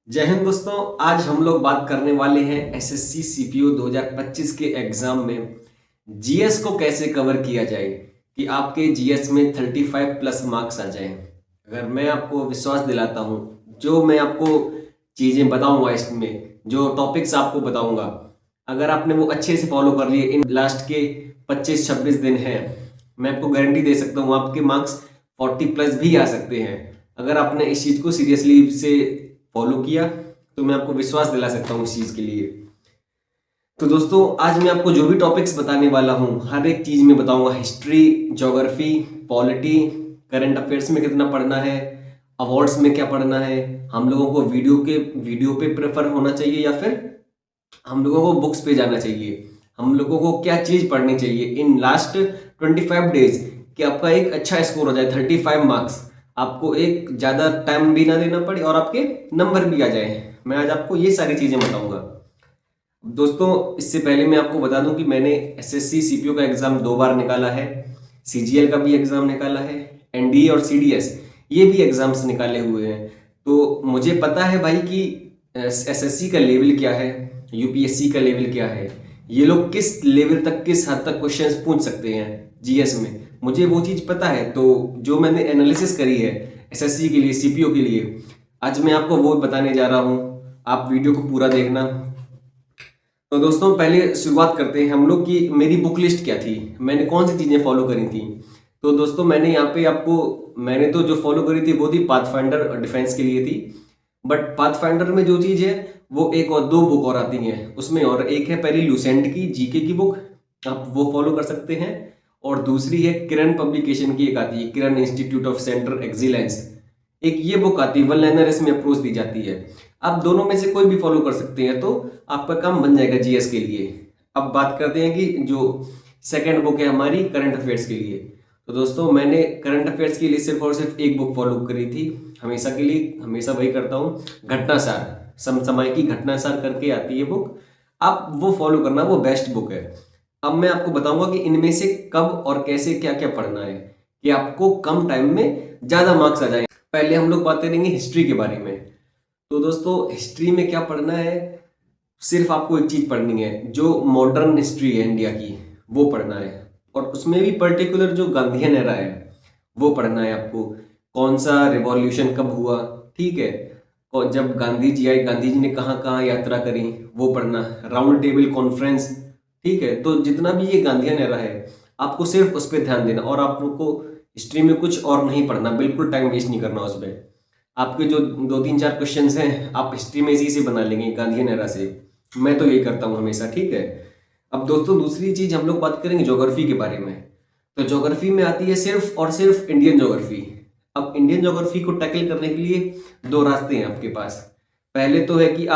जय हिंद दोस्तों। आज हम लोग बात करने वाले हैं एसएससी सीपीओ 2025 के एग्जाम में जीएस को कैसे कवर किया जाए कि आपके जीएस में 35 प्लस मार्क्स आ जाएं। अगर मैं आपको विश्वास दिलाता हूं, जो मैं आपको चीज़ें बताऊंगा, इसमें जो टॉपिक्स आपको बताऊंगा, अगर आपने वो अच्छे से फॉलो कर लिए इन लास्ट के 25-26 दिन हैं, मैं आपको गारंटी दे सकता हूँ आपके मार्क्स 40 प्लस भी आ सकते हैं। अगर आपने इस चीज़ को सीरियसली से फॉलो किया तो मैं आपको विश्वास दिला सकता हूँ इस चीज़ के लिए। तो दोस्तों, आज मैं आपको जो भी टॉपिक्स बताने वाला हूँ, हर एक चीज़ में बताऊंगा। History, geography, polity, current affairs में कितना पढ़ना है, अवार्ड्स में क्या पढ़ना है, हम लोगों को वीडियो पे प्रेफर होना चाहिए या फिर हम लोगों को बुक्स पे जाना चाहिए, हम लोगों को क्या चीज़ पढ़नी चाहिए इन लास्ट 25 डेज कि आपका एक अच्छा स्कोर हो जाए 35 मार्क्स, आपको एक ज़्यादा टाइम भी ना देना पड़े और आपके नंबर भी आ जाए। मैं आज आपको ये सारी चीज़ें बताऊंगा। दोस्तों, इससे पहले मैं आपको बता दूं कि मैंने एसएससी सीपीओ का एग्ज़ाम 2 बार निकाला है, सीजीएल का भी एग्ज़ाम निकाला है, एनडीए और सीडीएस ये भी एग्ज़ाम्स निकाले हुए हैं। तो मुझे पता है भाई कि एसएससी का लेवल क्या है, यूपीएससी का लेवल क्या है, ये लोग किस लेवल तक, किस हद तक क्वेश्चंस पूछ सकते हैं जीएस में, मुझे वो चीज़ पता है। तो जो मैंने एनालिसिस करी है एसएससी के लिए, सीपीओ के लिए, आज मैं आपको वो बताने जा रहा हूँ। आप वीडियो को पूरा देखना। तो दोस्तों, पहले शुरुआत करते हैं हम लोग कि मेरी बुक लिस्ट क्या थी, मैंने कौन सी चीज़ें फॉलो करी थी। तो दोस्तों, मैंने यहाँ पे आपको, मैंने तो जो फॉलो करी थी वो थी पाथफाइंडर और डिफेंस के लिए थी। बट पाथफाइंडर में जो चीज़ है वो एक और दो बुक और आती हैं उसमें, और एक है पहली लूसेंट की जीके की बुक, आप वो फॉलो कर सकते हैं। और दूसरी है किरण पब्लिकेशन की, एक आती है किरण इंस्टीट्यूट ऑफ सेंटर एक्सीलेंस, एक ये बुक आती है, वन लाइनर इसमें अप्रोच दी जाती है। आप दोनों में से कोई भी फॉलो कर सकते हैं तो आपका काम बन जाएगा जीएस के लिए। अब बात करते हैं कि जो सेकंड बुक है हमारी करंट अफेयर्स के लिए। तो दोस्तों, मैंने करंट अफेयर्स के लिए सिर्फ और सिर्फ एक बुक फॉलो करी थी, हमेशा के लिए, हमेशा वही करता हूँ, घटनासार, समसामयिक की घटनासार करके आती है बुक, आप वो फॉलो करना, वो बेस्ट बुक है। अब मैं आपको बताऊंगा कि इनमें से कब और कैसे क्या क्या पढ़ना है कि आपको कम टाइम में ज्यादा मार्क्स आ जाए। पहले हम लोग बात करेंगे हिस्ट्री के बारे में। तो दोस्तों, हिस्ट्री में क्या पढ़ना है, सिर्फ आपको एक चीज पढ़नी है, जो मॉडर्न हिस्ट्री है इंडिया की वो पढ़ना है। और उसमें भी पर्टिकुलर जो गांधीयन एरा है वो पढ़ना है आपको, कौन सा रिवॉल्यूशन कब हुआ, ठीक है, और जब गांधी जी आए, गांधी जी ने कहाँ कहाँ यात्रा करी वो पढ़ना, राउंड टेबल कॉन्फ्रेंस, ठीक है। तो जितना भी ये गांधीयन एरा है आपको सिर्फ उस पर ध्यान देना, और आपको हिस्ट्री में कुछ और नहीं पढ़ना, बिल्कुल टाइम वेस्ट नहीं करना उस पर। आपके जो 2-3-4 क्वेश्चंस हैं आप हिस्ट्री में इसी से बना लेंगे, गांधीयन एरा से। मैं तो यही करता हूँ हमेशा, ठीक है। अब दोस्तों, दूसरी चीज हम लोग बात करेंगे ज्योग्राफी के बारे में। तो ज्योग्राफी में आती है सिर्फ और सिर्फ इंडियन ज्योग्राफी। अब इंडियन ज्योग्राफी को टैकल करने के लिए दो रास्ते हैं आपके पास। पहले तो है कि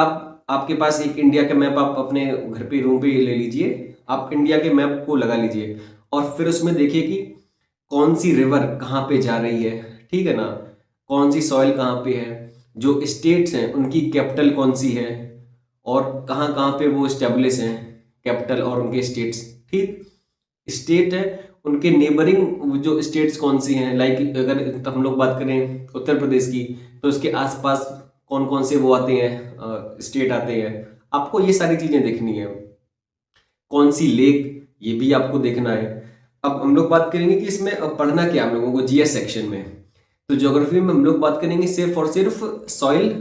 आपके पास एक इंडिया का मैप आप अपने घर पे रूम पे ले लीजिए, आप इंडिया के मैप को लगा लीजिए और फिर उसमें देखिए कि कौन सी रिवर कहाँ पे जा रही है, ठीक है ना, कौन सी सॉइल कहाँ पे है, जो स्टेट्स हैं उनकी कैपिटल कौन सी है, और कहाँ कहाँ पे वो स्टेब्लिश हैं, कैपिटल और उनके स्टेट्स, ठीक। स्टेट है उनके नेबरिंग जो स्टेट्स कौन सी हैं, लाइक अगर तो हम लोग बात करें उत्तर प्रदेश की, तो उसके आसपास कौन कौन से वो आते हैं, स्टेट आते हैं, आपको ये सारी चीजें देखनी है। कौन सी लेक, ये भी आपको देखना है। अब हम लोग बात करेंगे कि इसमें अब पढ़ना क्या हम लोगों को जीएस सेक्शन में। तो ज्योग्राफी में हम लोग बात करेंगे सिर्फ और सिर्फ सॉइल।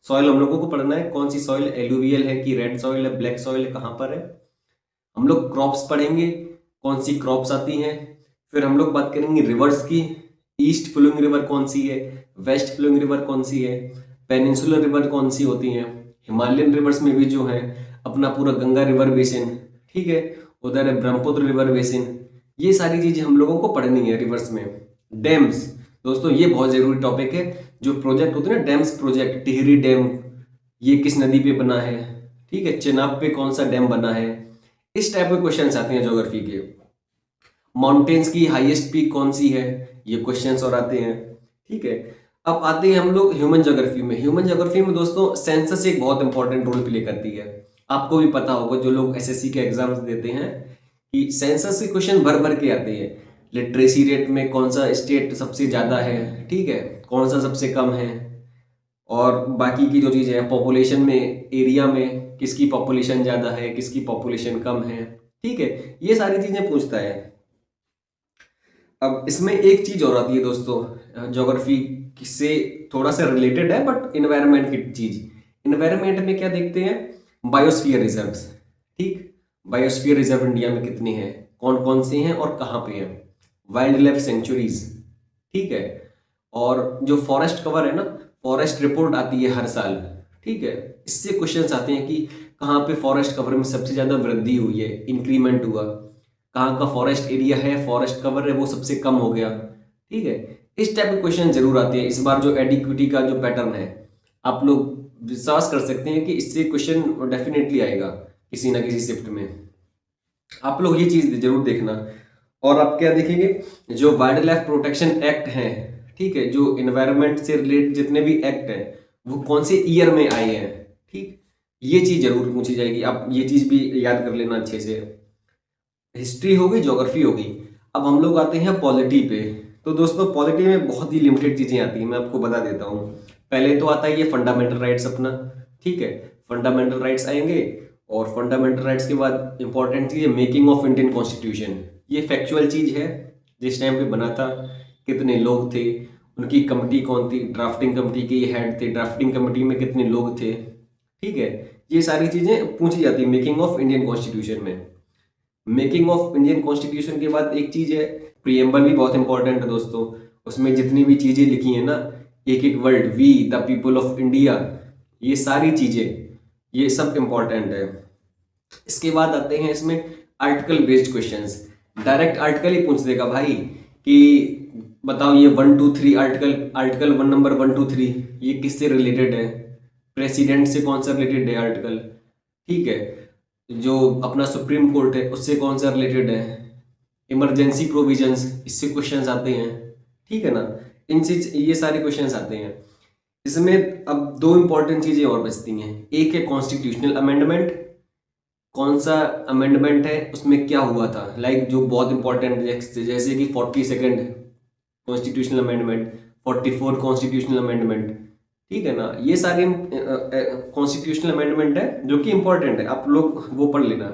सॉइल हम लोगों को पढ़ना है, कौन सी सॉइल, एलुवियल है कि रेड सॉइल है, ब्लैक सॉइल है, कहाँ पर है। हम लोग क्रॉप्स पढ़ेंगे, कौन सी क्रॉप्स आती हैं। फिर हम लोग बात करेंगे रिवर्स की, ईस्ट फ्लोइंग रिवर कौन सी है, वेस्ट फ्लोइंग रिवर कौन सी है, पेनिनसुलर रिवर कौन सी होती हैं, हिमालयन रिवर्स में भी जो है अपना पूरा गंगा रिवर बेसिन, ठीक है, उधर है ब्रह्मपुत्र रिवर बेसिन। ये सारी चीजें हम लोगों को पढ़नी है रिवर्स में। डैम्स, दोस्तों ये बहुत जरूरी टॉपिक है, जो प्रोजेक्ट होते हैं ना, डैम्स प्रोजेक्ट, टिहरी डैम ये किस नदी पे बना है, ठीक है, चेनाब पे कौन सा डैम बना है, इस टाइप के क्वेश्चंस आते हैं ज्योग्राफी के। माउंटेन्स की हाईएस्ट पीक कौन सी है, ये क्वेश्चंस और आते हैं, ठीक है। अब आते हैं हम लोग ह्यूमन ज्योग्राफी में। ह्यूमन ज्योग्राफी में दोस्तों सेंसस एक बहुत इंपॉर्टेंट रोल प्ले करती है। आपको भी पता होगा जो लोग एसएससी के एग्जाम्स देते हैं कि सेंसस के क्वेश्चन भर भर के आते हैं। लिटरेसी रेट में कौन सा स्टेट सबसे ज्यादा है, ठीक है, कौन सा सबसे कम है, और बाकी की जो चीज़ें हैं, पॉपुलेशन में, एरिया में किसकी पॉपुलेशन ज़्यादा है, किसकी पॉपुलेशन कम है, ठीक है, ये सारी चीज़ें पूछता है। अब इसमें एक चीज़ और आती है दोस्तों, ज्योग्राफी से थोड़ा सा रिलेटेड है बट इन्वायरमेंट की चीज़। इन्वायरमेंट में क्या देखते हैं, बायोस्फीयर रिजर्व्स, ठीक, बायोस्फीयर रिजर्व इंडिया में कितने हैं, कौन कौन से हैं और कहाँ पे हैं, वाइल्ड लाइफ सेंचुरीज, ठीक है, और जो फॉरेस्ट कवर है ना, फॉरेस्ट रिपोर्ट आती है हर साल, ठीक है, इससे क्वेश्चंस आते हैं कि कहाँ पे फॉरेस्ट कवर में सबसे ज़्यादा वृद्धि हुई है, इंक्रीमेंट हुआ, कहाँ का फॉरेस्ट एरिया है, फॉरेस्ट कवर है वो सबसे कम हो गया, ठीक है। इस टाइप के क्वेश्चन जरूर आते हैं। इस बार जो एडिक्विटी का जो पैटर्न है, आप लोग विश्वास कर सकते हैं कि इससे क्वेश्चन डेफिनेटली आएगा किसी ना किसी शिफ्ट में। आप लोग ये चीज़ जरूर देखना। और आप क्या देखेंगे, जो वाइल्ड लाइफ प्रोटेक्शन एक्ट है, ठीक है, जो इन्वायरमेंट से रिलेटेड जितने भी एक्ट हैं वो कौन से ईयर में आए हैं, ठीक, ये चीज़ जरूर पूछी जाएगी। आप ये चीज़ भी याद कर लेना अच्छे से। हिस्ट्री होगी, ज्योग्राफी होगी। अब हम लोग आते हैं पॉलिटी पे। तो दोस्तों पॉलिटी में बहुत ही लिमिटेड चीज़ें आती हैं, मैं आपको बता देता हूँ। पहले तो आता है ये फंडामेंटल राइट्स अपना, ठीक है, फंडामेंटल राइट्स आएंगे। और फंडामेंटल राइट्स के बाद इंपॉर्टेंट चीज़ है मेकिंग ऑफ इंडियन कॉन्स्टिट्यूशन। ये फैक्चुअल चीज़ है, जिस टाइम पे बना था, कितने लोग थे, उनकी कमेटी कौन थी, ड्राफ्टिंग कमेटी के ये हेड थे, ड्राफ्टिंग कमेटी में कितने लोग थे, ठीक है, ये सारी चीज़ें पूछी जाती है मेकिंग ऑफ इंडियन कॉन्स्टिट्यूशन में। मेकिंग ऑफ इंडियन कॉन्स्टिट्यूशन के बाद एक चीज है प्रियम्बल, भी बहुत इंपॉर्टेंट है दोस्तों। उसमें जितनी भी चीजें लिखी है ना, एक एक word, we the people of India, ये सारी चीजें, ये सब इंपॉर्टेंट है। इसके बाद आते हैं इसमें article based questions. Direct article ही पूछ देगा भाई कि बताओ ये 1 2 3 आर्टिकल, आर्टिकल 1 नंबर 1 2 3 ये किससे रिलेटेड है, प्रेसिडेंट से कौन सा रिलेटेड है आर्टिकल, ठीक है, जो अपना सुप्रीम कोर्ट है उससे कौन सा रिलेटेड है, इमरजेंसी प्रोविजंस, इससे क्वेश्चंस आते हैं, ठीक है ना, इनसे ये सारे क्वेश्चंस आते हैं। इसमें अब दो इंपॉर्टेंट चीजें और बचती हैं। एक है कॉन्स्टिट्यूशनल अमेंडमेंट, कौन सा अमेंडमेंट है, उसमें क्या हुआ था, लाइक जो बहुत इंपॉर्टेंट, जैसे कि 42nd constitutional amendment, 44 constitutional amendment, ठीक है ना, ये सारे कॉन्स्टिट्यूशनल अमेंडमेंट है जो कि इंपॉर्टेंट है, आप लोग वो पढ़ लेना।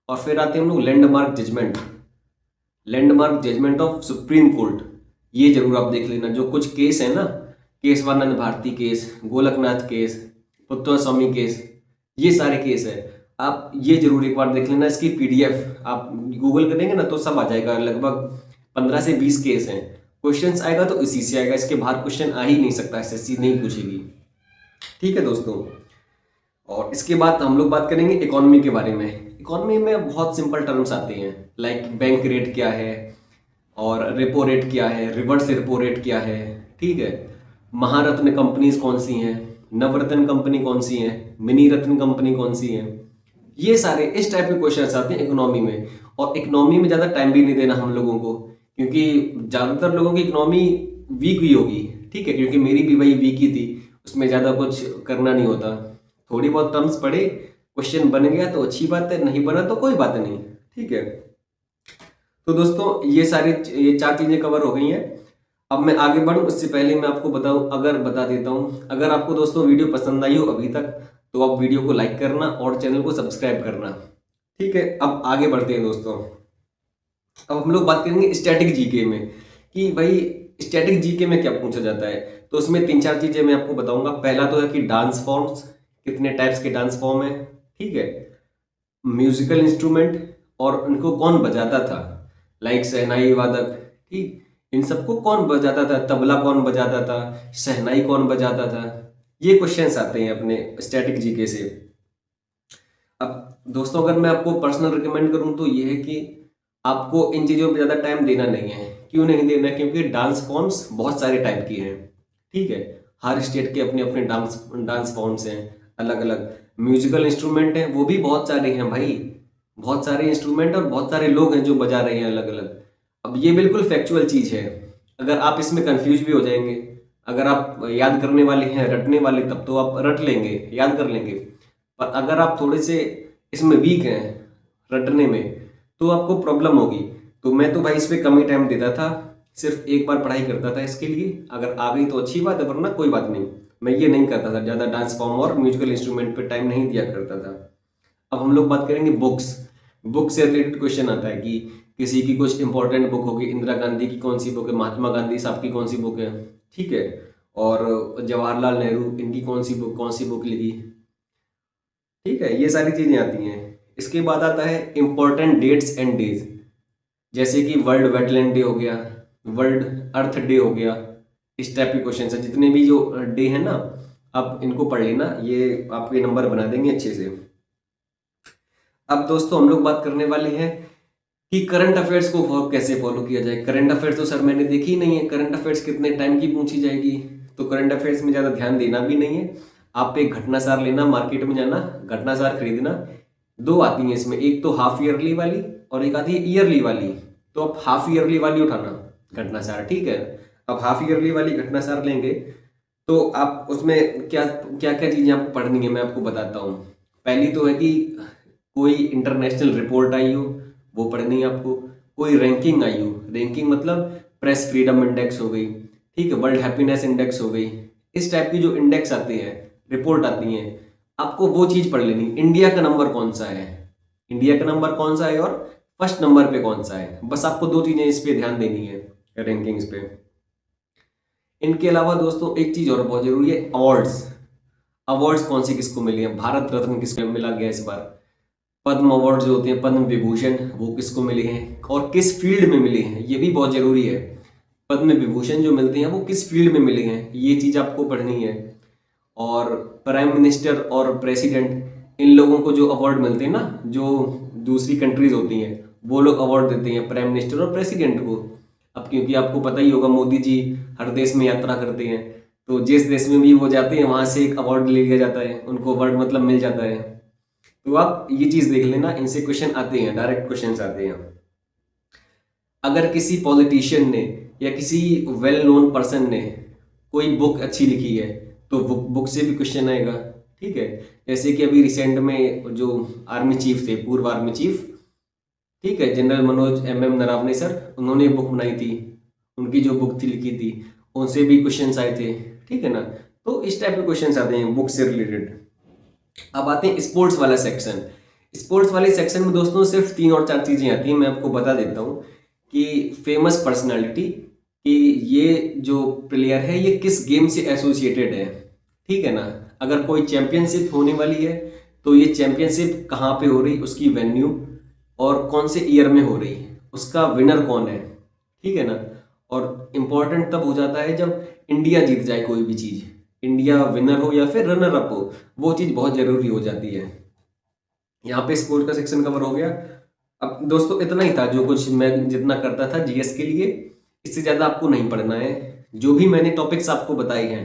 और फिर आते हैं हम लोग landmark judgement, landmark judgement of supreme court, ये जरूर आप देख लेना। जो कुछ केस है ना, केशवानंद भारती केस, गोलकनाथ केस, पुत्तवा स्वामी केस, ये सारे केस है, आप ये जरूर एक बार देख लेना। इसकी पीडीएफ आप गूगल करेंगे ना तो सब आ जाएगा, लगभग 15 से 20 केस हैं। क्वेश्चंस आएगा तो इसी से आएगा, इसके बाहर क्वेश्चन आ ही नहीं सकता, एसएससी नहीं पूछेगी, ठीक है दोस्तों। और इसके बाद हम लोग बात करेंगे इकोनॉमी के बारे में। इकोनॉमी में बहुत सिंपल टर्म्स आते हैं, लाइक बैंक रेट क्या है, और रेपो रेट क्या है, रिवर्स रेपो रेट क्या है, ठीक है, महारत्न कंपनीज कौन सी हैं, नवरत्न कंपनी कौन सी है, मिनी रत्न कंपनी कौन सी है, ये सारे इस टाइप के क्वेश्चन आते हैं इकोनॉमी में। और इकोनॉमी में ज़्यादा टाइम भी नहीं देना हम लोगों को, क्योंकि ज़्यादातर लोगों की इकोनॉमी वीक ही होगी, ठीक है, क्योंकि मेरी भी वही वीक ही थी, उसमें ज़्यादा कुछ करना नहीं होता, थोड़ी बहुत टर्म्स पढ़े, क्वेश्चन बन गया तो अच्छी बात है, नहीं बना तो कोई बात नहीं, ठीक है। तो दोस्तों ये 4 चीज़ें कवर हो गई हैं। अब मैं आगे बढ़ूँ उससे पहले मैं आपको बता देता हूँ, अगर आपको दोस्तों वीडियो पसंद आई हो अभी तक तो आप वीडियो को लाइक करना और चैनल को सब्सक्राइब करना, ठीक है। अब आगे बढ़ते हैं दोस्तों। अब हम लोग बात करेंगे स्टैटिक जीके में, कि भाई स्टैटिक जीके में क्या पूछा जाता है। तो उसमें 3 4 चीज़ें मैं आपको बताऊंगा। पहला तो है कि डांस फॉर्म्स, कितने टाइप्स के डांस फॉर्म है, ठीक है, म्यूजिकल इंस्ट्रूमेंट और उनको कौन बजाता था, लाइक शहनाई वादक, ठीक, इन सबको कौन बजाता था, तबला कौन बजाता था, शहनाई कौन बजाता था, ये क्वेश्चंस आते हैं अपने स्टैटिक जीके से। अब दोस्तों अगर मैं आपको पर्सनल रिकमेंड करूं तो ये है कि आपको इन चीज़ों पर ज़्यादा टाइम देना नहीं है। क्यों नहीं देना, क्योंकि डांस फॉर्म्स बहुत सारे टाइप की हैं, ठीक है, हर स्टेट के अपने अपने डांस फॉर्म्स हैं अलग अलग। म्यूजिकल इंस्ट्रूमेंट हैं वो भी बहुत सारे हैं भाई, बहुत सारे इंस्ट्रूमेंट और बहुत सारे लोग हैं जो बजा रहे हैं अलग अलग। अब ये बिल्कुल फैक्चुअल चीज़ है, अगर आप इसमें कंफ्यूज भी हो जाएंगे, अगर आप याद करने वाले हैं, रटने वाले, तब तो आप रट लेंगे, याद कर लेंगे। पर अगर आप थोड़े से इसमें वीक हैं रटने में तो आपको प्रॉब्लम होगी। तो मैं तो भाई इस पर कम ही टाइम देता था, सिर्फ एक बार पढ़ाई करता था इसके लिए, अगर आ गई तो अच्छी बात है, वरना कोई बात नहीं, मैं ये नहीं करता था, ज़्यादा डांस फॉर्म और म्यूजिकल इंस्ट्रूमेंट पे टाइम नहीं दिया करता था। अब हम लोग बात करेंगे बुक्स। बुक से रिलेटेड क्वेश्चन आता है कि किसी की कुछ इंपॉर्टेंट बुक होगी, इंदिरा गांधी की कौन सी बुक है, महात्मा गांधी साहब की कौन सी बुक है, ठीक है, और जवाहरलाल नेहरू इनकी कौन सी बुक लिखी, ठीक है, ये सारी चीज़ें आती हैं। इसके बाद आता है इंपॉर्टेंट डेट्स एंड डेज, जैसे कि वर्ल्ड वेटलैंड डे हो गया, वर्ल्ड अर्थ डे हो गया, इस टाइप के क्वेश्चन है। जितने भी जो डे है ना, आप इनको पढ़ लेना, ये आपके नंबर बना देंगे अच्छे से। अब दोस्तों हम लोग बात करने वाले हैं कि करंट अफेयर्स को कैसे फॉलो किया जाए। करंट अफेयर्स तो सर मैंने देखी ही नहीं है, करंट अफेयर्स कितने टाइम की पूछी जाएगी, तो करंट अफेयर्स में ज़्यादा ध्यान देना भी नहीं है। आप एक घटनासार लेना, मार्केट में जाना, घटनासार खरीदना। दो आती हैं इसमें, एक तो हाफ ईयरली वाली और एक आती है ईयरली वाली। तो आप हाफ ईयरली वाली उठाना घटनासार, ठीक है। अब हाफ ईयरली वाली घटनासार लेंगे तो आप उसमें क्या क्या क्या चीज़ें आपको पढ़नी है, मैं आपको बताता हूँ। पहली तो है कि कोई इंटरनेशनल रिपोर्ट आई हो, वो पढ़नी है आपको। कोई रैंकिंग आई हो, रैंकिंग मतलब प्रेस फ्रीडम इंडेक्स हो गई, ठीक है, वर्ल्ड हैप्पीनेस इंडेक्स हो गई, इस टाइप की जो इंडेक्स आती है, रिपोर्ट आती हैं, आपको वो चीज़ पढ़ लेनी। इंडिया का नंबर कौन सा है, इंडिया का नंबर कौन सा है और फर्स्ट नंबर पे कौन सा है, बस आपको दो चीज़ें इस पे ध्यान देनी है, रैंकिंग्स पे। इनके अलावा दोस्तों एक चीज़ और बहुत जरूरी है, अवार्ड्स। अवार्ड्स कौन से किसको मिले हैं, भारत रत्न किसको मिला गया इस बार, पद्म अवार्ड जो होते हैं, पद्म विभूषण, वो किसको मिले हैं और किस फील्ड में मिले हैं, ये भी बहुत जरूरी है। पद्म विभूषण जो मिलते हैं वो किस फील्ड में मिले हैं, ये चीज़ आपको पढ़नी है। और प्राइम मिनिस्टर और प्रेसिडेंट, इन लोगों को जो अवार्ड मिलते हैं ना, जो दूसरी कंट्रीज होती हैं, वो लोग अवार्ड देते हैं प्राइम मिनिस्टर और प्रेसिडेंट को। अब क्योंकि आपको पता ही होगा, मोदी जी हर देश में यात्रा करते हैं, तो जिस देश में भी वो जाते हैं वहाँ से एक अवार्ड ले लिया जाता है, उनको अवार्ड मतलब मिल जाता है। तो आप ये चीज़ देख लेना, इनसे क्वेश्चन आते हैं, डायरेक्ट क्वेश्चन आते हैं। अगर किसी पॉलिटिशियन ने या किसी वेल नोन पर्सन ने कोई बुक अच्छी लिखी है तो बुक से भी क्वेश्चन आएगा, ठीक है। जैसे कि अभी रिसेंट में जो आर्मी चीफ थे, पूर्व आर्मी चीफ, ठीक है, general Manoj MM Naravane sir, उन्होंने बुक बनाई थी, उनकी जो बुक थी लिखी थी, उनसे भी क्वेश्चन आए थे, ठीक है ना। तो इस टाइप के क्वेश्चन आते हैं बुक से रिलेटेड। अब आते हैं स्पोर्ट्स वाला सेक्शन। स्पोर्ट्स वाले सेक्शन में दोस्तों सिर्फ 3 और 4 चीज़ें आती हैं, मैं आपको बता देता हूँ कि फेमस पर्सनालिटी, कि ये जो प्लेयर है ये किस गेम से एसोसिएटेड है, ठीक है ना। अगर कोई चैंपियनशिप होने वाली है तो ये चैंपियनशिप कहाँ पे हो रही, उसकी वेन्यू और कौन से ईयर में हो रही, उसका विनर कौन है, ठीक है ना। और इम्पोर्टेंट तब हो जाता है जब इंडिया जीत जाए कोई भी चीज़, इंडिया विनर हो या फिर रनर अप हो, वो चीज़ बहुत ज़रूरी हो जाती है। यहाँ पे स्पोर्ट्स का सेक्शन कवर हो गया। अब दोस्तों इतना ही था जो कुछ मैं जितना करता था GS के लिए, इससे ज़्यादा आपको नहीं पढ़ना है। जो भी मैंने टॉपिक्स आपको बताए हैं,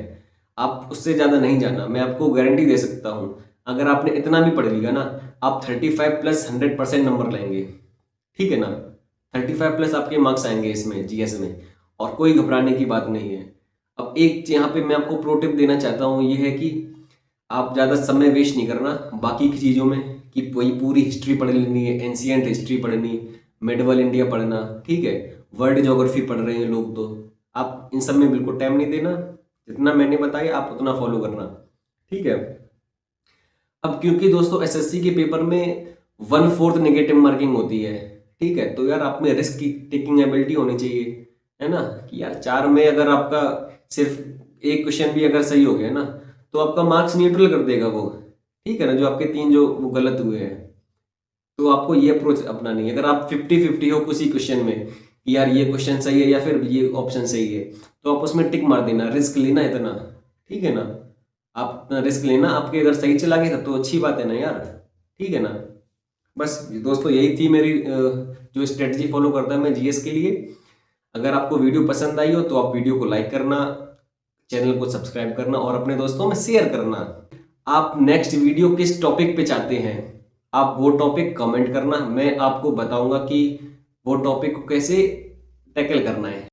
आप उससे ज़्यादा नहीं जाना, मैं आपको गारंटी दे सकता हूँ। अगर आपने इतना भी पढ़ लिया ना, आप 35 प्लस 100% नंबर लाएंगे, ठीक है ना। 35 प्लस आपके मार्क्स आएंगे इसमें, GS में, और कोई घबराने की बात नहीं है। अब एक यहाँ पे मैं आपको प्रो टिप देना चाहता हूँ, ये है कि आप ज़्यादा समय वेस्ट नहीं करना बाकी की चीज़ों में, कि वही पूरी हिस्ट्री पढ़ लेनी है, एंशियंट हिस्ट्री पढ़नी, मेडिवल इंडिया पढ़ना, ठीक है, वर्ल्ड ज्योग्राफी पढ़ रहे हैं लोग, तो आप इन सब में बिल्कुल टाइम नहीं देना। जितना मैंने बताया आप उतना फॉलो करना, ठीक है। अब क्योंकि दोस्तों SSC के पेपर में 1/4 नेगेटिव मार्किंग होती है, ठीक है, तो यार आप में रिस्क की टेकिंग एबिलिटी होनी चाहिए, है ना, कि यार 4 में अगर आपका सिर्फ एक क्वेश्चन भी अगर सही हो गया ना, तो आपका मार्क्स न्यूट्रल कर देगा वो, ठीक है ना, जो आपके 3 जो वो गलत हुए हैं। तो आपको ये अप्रोच अपनानी है। अगर आप 50-50 हो किसी क्वेश्चन में, कि यार ये क्वेश्चन सही है या फिर ये ऑप्शन सही है, तो आप उसमें टिक मार देना, रिस्क लेना इतना, ठीक है ना। आप इतना रिस्क लेना, आपके अगर सही चला गया तो अच्छी बात है ना यार, ठीक है ना। बस दोस्तों यही थी मेरी जो स्ट्रेटजी फॉलो करता है मैं GS के लिए। अगर आपको वीडियो पसंद आई हो तो आप वीडियो को लाइक करना, चैनल को सब्सक्राइब करना और अपने दोस्तों में शेयर करना। आप नेक्स्ट वीडियो किस टॉपिक पे चाहते हैं, आप वो टॉपिक कमेंट करना, मैं आपको बताऊंगा कि वो टॉपिक को कैसे टैकल करना है।